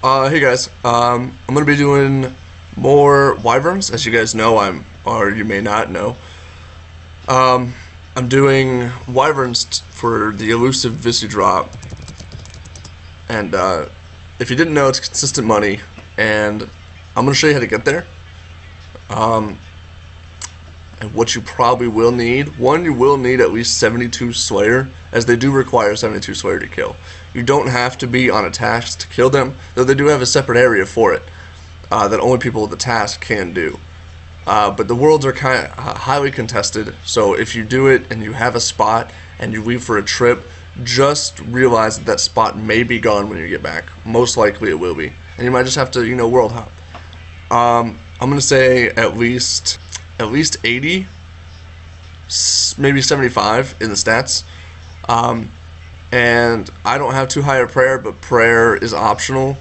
Hey guys, I'm gonna be doing more Wyverns, as you guys know, or you may not know. Um, I'm doing Wyverns for the elusive Visi drop, and if you didn't know, it's consistent money, and I'm gonna show you how to get there. Um, and what you probably will need. One, you will need at least 72 Slayer, as they do require 72 Slayer to kill. You don't have to be on a task to kill them, though they do have a separate area for it that only people with the task can do. But the worlds are kind of highly contested, so if you do it and you have a spot and you leave for a trip, just realize that that spot may be gone when you get back. Most likely it will be, and you might just have to, world hop. I'm gonna say at least 80, maybe 75 in the stats. Um, and I don't have too high a prayer, but prayer is optional.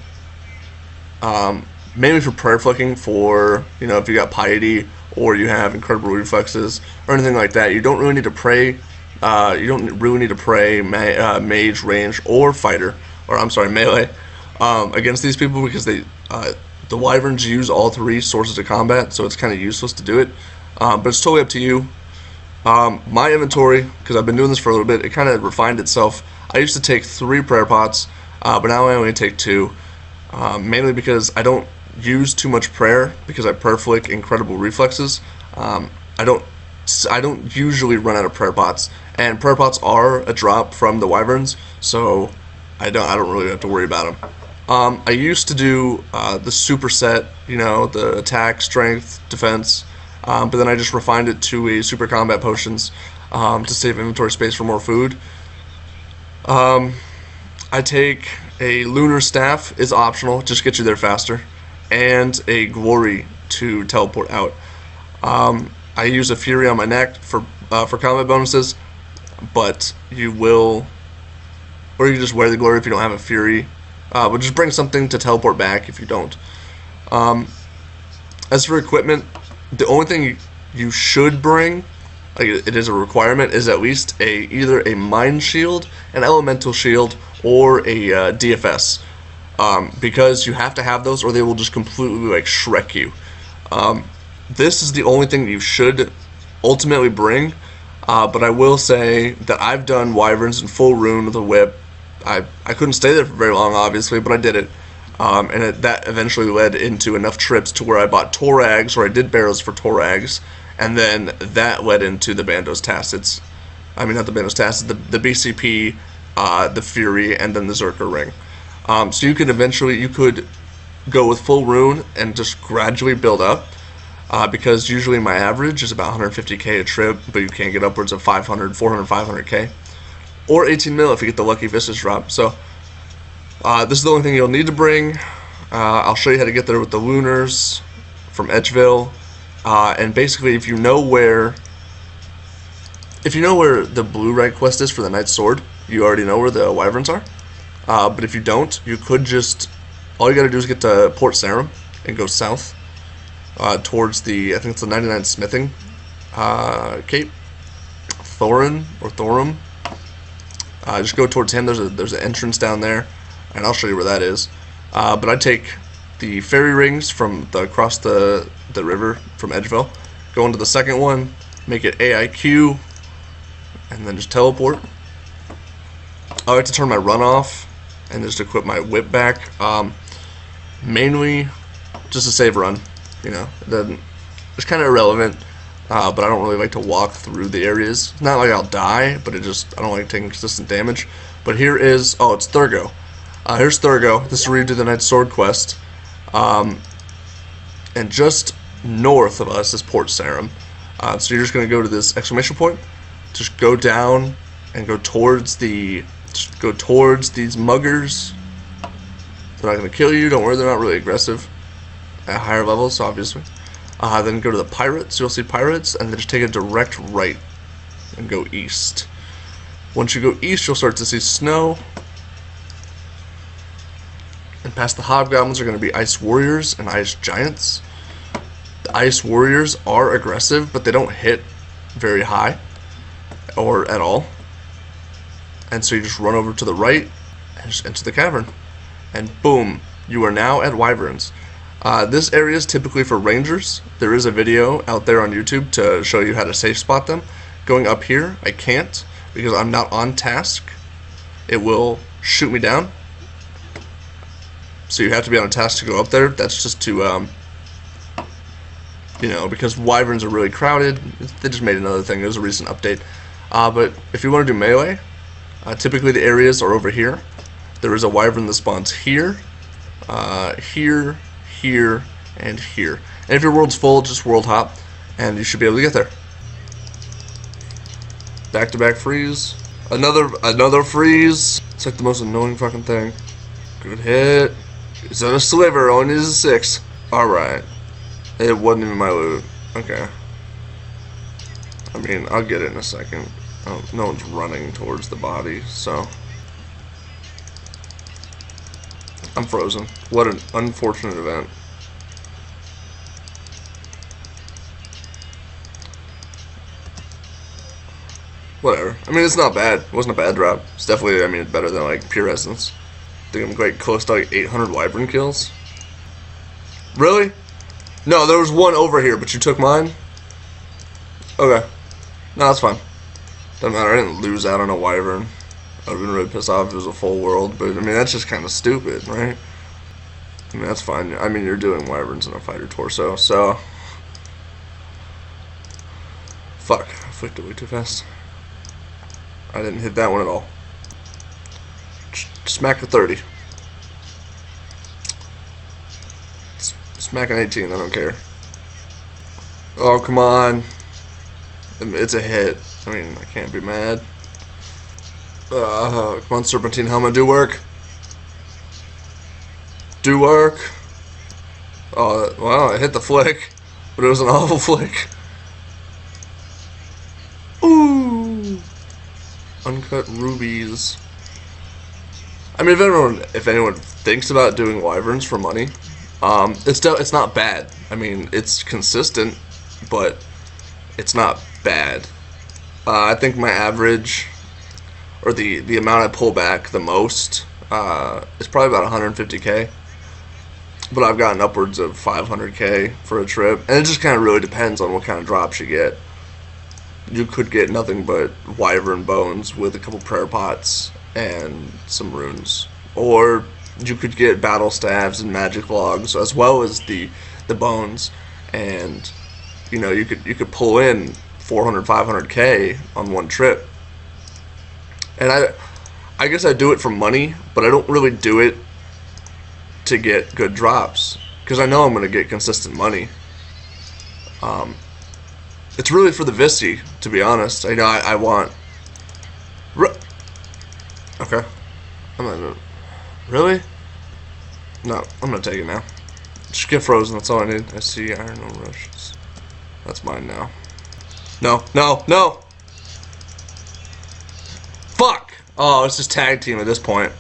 Mainly for prayer flicking, for if you got piety or you have incredible reflexes or anything like that. You don't really need to pray. You don't really need to pray mage, range, or fighter, or I'm sorry, melee, against these people because the wyverns use all three sources of combat, so it's kind of useless to do it. But it's totally up to you. My inventory, because I've been doing this for a little bit, it kind of refined itself. I used to take 3 prayer pots, but now I only take 2. Mainly because I don't use too much prayer because I prayer flick incredible reflexes. I don't usually run out of prayer pots, and prayer pots are a drop from the wyverns, so I don't really have to worry about them. I used to do the superset, the attack, strength, defense, but then I just refined it to a super combat potions to save inventory space for more food. I take a lunar staff, is optional, just get you there faster, and a glory to teleport out. I use a fury on my neck for combat bonuses, but you will, or you just wear the glory if you don't have a fury. But just bring something to teleport back if you don't. As for equipment, the only thing you should bring, like it is a requirement, is at least either a mind shield, an elemental shield, or a DFS. Because you have to have those, or they will just completely Shrek you. This is the only thing that you should ultimately bring. But I will say that I've done wyverns in full rune with a whip. I couldn't stay there for very long, obviously, but I did it. That eventually led into enough trips to where I bought Torags, or I did barrels for Torags, and then that led into the Bandos Tacits. I mean, not the Bandos Tacits, the BCP, the Fury, and then the Zerker Ring. So you could go with full rune and just gradually build up, because usually my average is about 150k a trip, but you can get upwards of 500, 400, 500k. Or 18 mil if you get the lucky Vistas drop. So this is the only thing you'll need to bring. I'll show you how to get there with the Lunars from Edgeville. And basically, if you know where the blue rag quest is for the Knight's Sword, you already know where the wyverns are. But if you don't, you could all you gotta do is get to Port Sarum and go south towards I think it's the 99 Smithing Cape, Thorum. Just go towards him. There's an entrance down there, and I'll show you where that is. But I take the fairy rings from across the river from Edgeville, go into the second one, make it AIQ, and then just teleport. I like to turn my run off and just equip my whip back. Mainly just to save run. It's kind of irrelevant. But I don't really like to walk through the areas. Not like I'll die, but I don't like taking consistent damage. But here is, it's Thurgo. Here's Thurgo. This is where you do the Knight's Sword quest. And just north of us is Port Sarum. So you're just going to go to this exclamation point. Just go down and go towards these muggers. They're not going to kill you. Don't worry, they're not really aggressive at higher levels, obviously. Then go to the pirates. You'll see pirates, and then just take a direct right and go east. Once you go east, you'll start to see snow. And past the hobgoblins are going to be ice warriors and ice giants. The ice warriors are aggressive, but they don't hit very high or at all. And so you just run over to the right and just enter the cavern. And boom, You are now at Wyverns. This area is typically for rangers. There is a video out there on YouTube to show you how to safe spot them. Going up here, I can't because I'm not on task. It will shoot me down. So you have to be on a task to go up there. That's just to, because Wyverns are really crowded. They just made another thing. It was a recent update. But if you want to do melee, typically the areas are over here. There is a Wyvern that spawns here, here, here, and here. And if your world's full, just world hop, and you should be able to get there. Back-to-back freeze. Another freeze. It's like the most annoying fucking thing. Good hit. It's on a sliver, only needs a 6. Alright. It wasn't even my loot. Okay. I mean, I'll get it in a second. Oh, no one's running towards the body, so. I'm frozen. What an unfortunate event. Whatever. I mean, it's not bad. It wasn't a bad drop. It's definitely, I mean, better than, like, pure essence. I think I'm quite close to, like, 800 Wyvern kills. Really? No, there was one over here, but you took mine? Okay. No, that's fine. Doesn't matter. I didn't lose out on a Wyvern. I would have been really pissed off if it was a full world, but, I mean, that's just kind of stupid, right? I mean, that's fine. I mean, you're doing Wyverns in a fighter torso, so. Fuck. I flicked it way too fast. I didn't hit that one at all. Smack the 30. Smack an 18, I don't care. Oh, come on. It's a hit. I mean, I can't be mad. Come on, Serpentine Helmet, do work. Do work. Oh, well, I hit the flick, but it was an awful flick. Ooh. Uncut rubies. I mean, if anyone thinks about doing Wyverns for money, it's not bad. I mean, it's consistent, but it's not bad. I think my average, or the amount I pull back the most, is probably about 150k. But I've gotten upwards of 500k for a trip, and it just kind of really depends on what kind of drops you get. You could get nothing but Wyvern bones with a couple prayer pots and some runes, or you could get battle staves and magic logs as well as the bones, and you could pull in 400 500k on one trip. And I guess I do it for money, but I don't really do it to get good drops because I know I'm going to get consistent money. It's really for the Visi, to be honest. I want. Okay. I'm not gonna. Really? No, I'm gonna take it now. Just get frozen, that's all I need. I see iron no rushes. That's mine now. No, no, no! Fuck! Oh, it's just tag team at this point.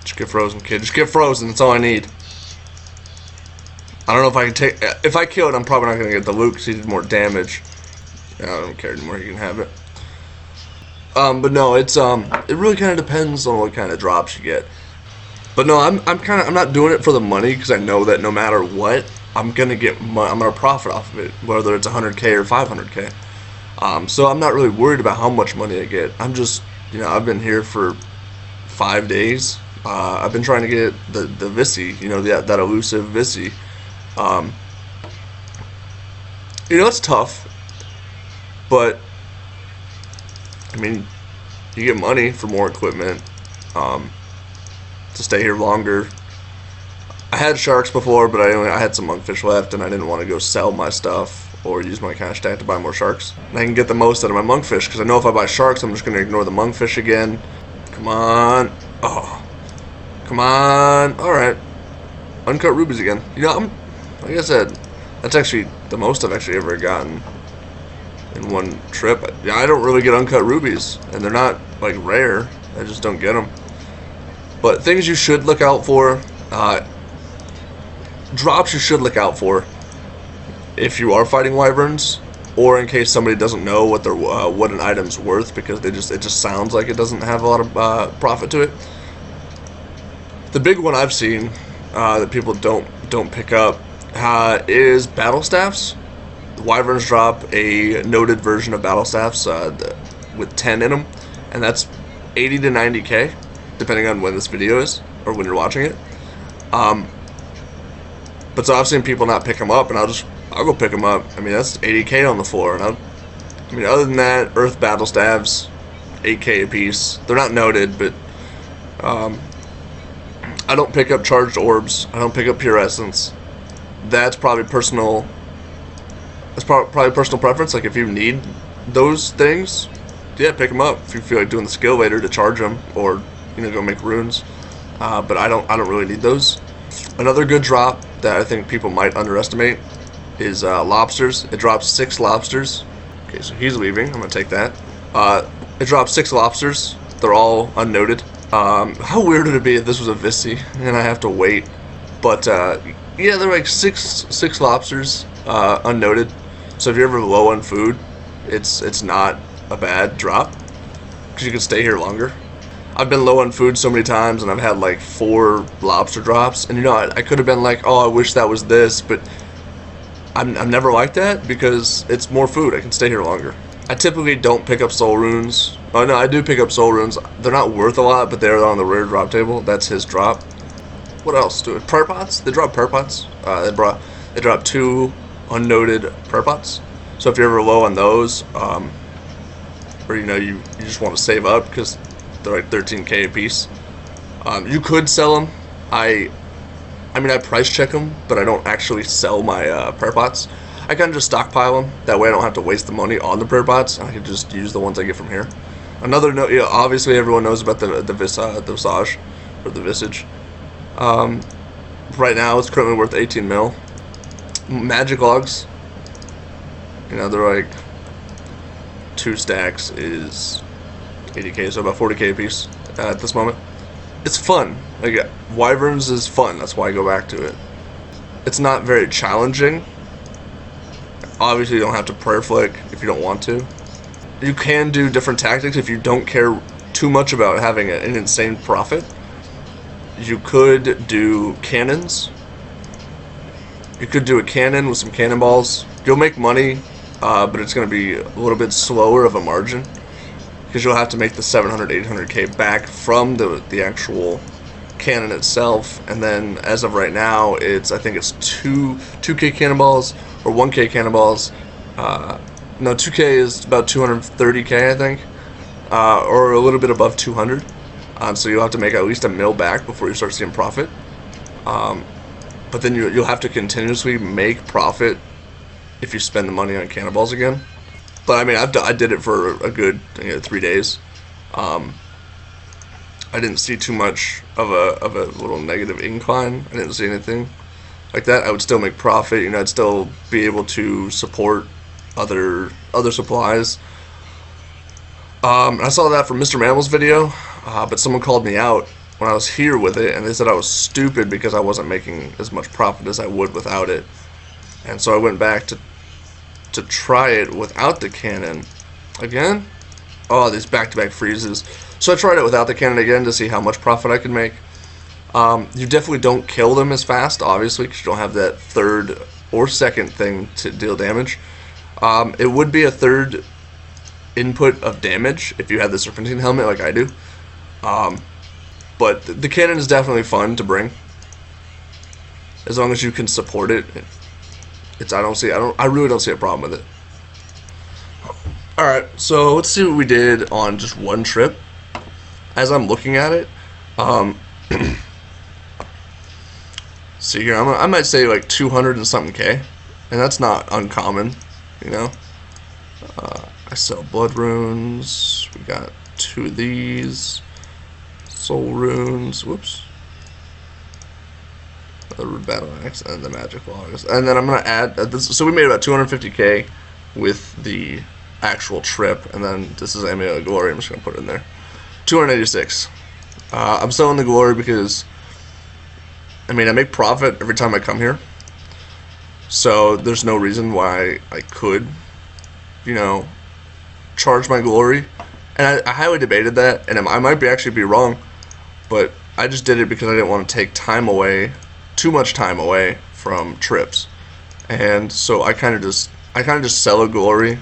Just get frozen, kid. Just get frozen, that's all I need. I don't know if I can take. If I kill it, I'm probably not gonna get the loot because he did more damage. I don't care anymore, you can have it. But no, it really kind of depends on what kind of drops you get. But no, I'm not doing it for the money because I know that no matter what, I'm gonna profit off of it, whether it's 100k or 500k. So I'm not really worried about how much money I get. I'm just, I've been here for 5 days. I've been trying to get the Visi, that elusive Visi. It's tough, but I mean, you get money for more equipment, to stay here longer. I had sharks before, but I had some monkfish left, and I didn't want to go sell my stuff or use my cash stack to buy more sharks. And I can get the most out of my monkfish, because I know if I buy sharks, I'm just going to ignore the monkfish again. Come on. Oh. Come on. Alright. Uncut rubies again. Like I said, that's actually the most I've actually ever gotten in one trip. Yeah, I don't really get uncut rubies, and they're not, like, rare. I just don't get them. But things you should look out for, drops you should look out for if you are fighting Wyverns, or in case somebody doesn't know what an item's worth because it just sounds like it doesn't have a lot of profit to it. The big one I've seen that people don't pick up is battle staffs. The Wyverns drop a noted version of battle staffs with 10 in them, and that's 80 to 90k, depending on when this video is or when you're watching it. But so I've seen people not pick them up, and I'll go pick them up. I mean, that's 80k on the floor. And I mean, other than that, Earth battle staves, 8k a piece. They're not noted, but I don't pick up charged orbs. I don't pick up pure essence. That's probably personal. That's probably personal preference. Like, if you need those things, yeah, pick them up. If you feel like doing the skill later to charge them, or go make runes. But I don't really need those. Another good drop that I think people might underestimate is lobsters. It drops 6 lobsters. Okay, so he's leaving. I'm gonna take that. It drops 6 lobsters. They're all unnoted. How weird would it be if this was a Visi and I have to wait? But yeah, they're like six lobsters, unnoted. So if you're ever low on food, it's not a bad drop because you can stay here longer. I've been low on food so many times, and I've had like 4 lobster drops, and I could have been like, oh, I wish that was this, but I'm never like that because it's more food. I can stay here longer. I typically don't pick up soul runes. Oh no, I do pick up soul runes. They're not worth a lot, but they're on the rare drop table. That's his drop. What else do it? Prayer pots. They drop prayer pots. They drop 2 unnoted prayer pots. So if you're ever low on those, or you just want to save up because they're like 13k a piece, you could sell them. I mean, I price check them, but I don't actually sell my prayer pots. I kind of just stockpile them. That way I don't have to waste the money on the prayer pots. I can just use the ones I get from here. Another note, obviously everyone knows about the visage, or the visage. Right now it's currently worth 18 mil. Magic logs, they're like 2 stacks is 80k, so about 40k a piece at this moment. It's fun. Like, Wyverns is fun. That's why I go back to it. It's not very challenging. Obviously, you don't have to prayer flick if you don't want to. You can do different tactics if you don't care too much about having an insane profit. You could do cannons. You could do a cannon with some cannonballs. You'll make money, but it's going to be a little bit slower of a margin because you'll have to make the 700, 800k back from the actual cannon itself. And then as of right now, I think it's 2k cannonballs or 1k cannonballs. No, 2k is about 230k, I think, or a little bit above 200. So you'll have to make at least a mil back before you start seeing profit. But then you'll have to continuously make profit if you spend the money on cannonballs again. But I mean, I did it for a good 3 days. I didn't see too much of a little negative incline. I didn't see anything like that. I would still make profit. I'd still be able to support other supplies. I saw that from Mr. Mammal's video, but someone called me out when I was here with it, and they said I was stupid because I wasn't making as much profit as I would without it. And so I went back to try it without the cannon again. Oh, these back-to-back freezes. So I tried it without the cannon again to see how much profit I could make. You definitely don't kill them as fast, obviously, because you don't have that third or second thing to deal damage. It would be a third input of damage if you had the serpentine helmet like I do. But the cannon is definitely fun to bring as long as you can support it. I really don't see a problem with it. Alright, so let's see what we did on just one trip. As I'm looking at it, see here, I might say like 200 and something K, and that's not uncommon, I sell blood runes. We got 2 of these soul runes. Whoops. The battle axe and the magic logs, and then I'm gonna add this. So we made about 250k with the actual trip, and then this is Amulet of Glory. I'm just gonna put it in there. 286. I'm selling the glory because I make profit every time I come here, so there's no reason why I could, charge my glory. And I highly debated that, and I might actually be wrong, but I just did it because I didn't want to take time away too much time away from trips, and so I kind of just sell a glory,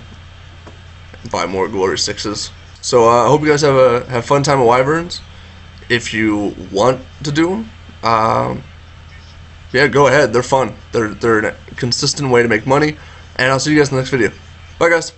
buy more glory 6s. So I hope you guys have fun time at Wyverns. If you want to do them, yeah, go ahead. They're fun. They're a consistent way to make money, and I'll see you guys in the next video. Bye, guys.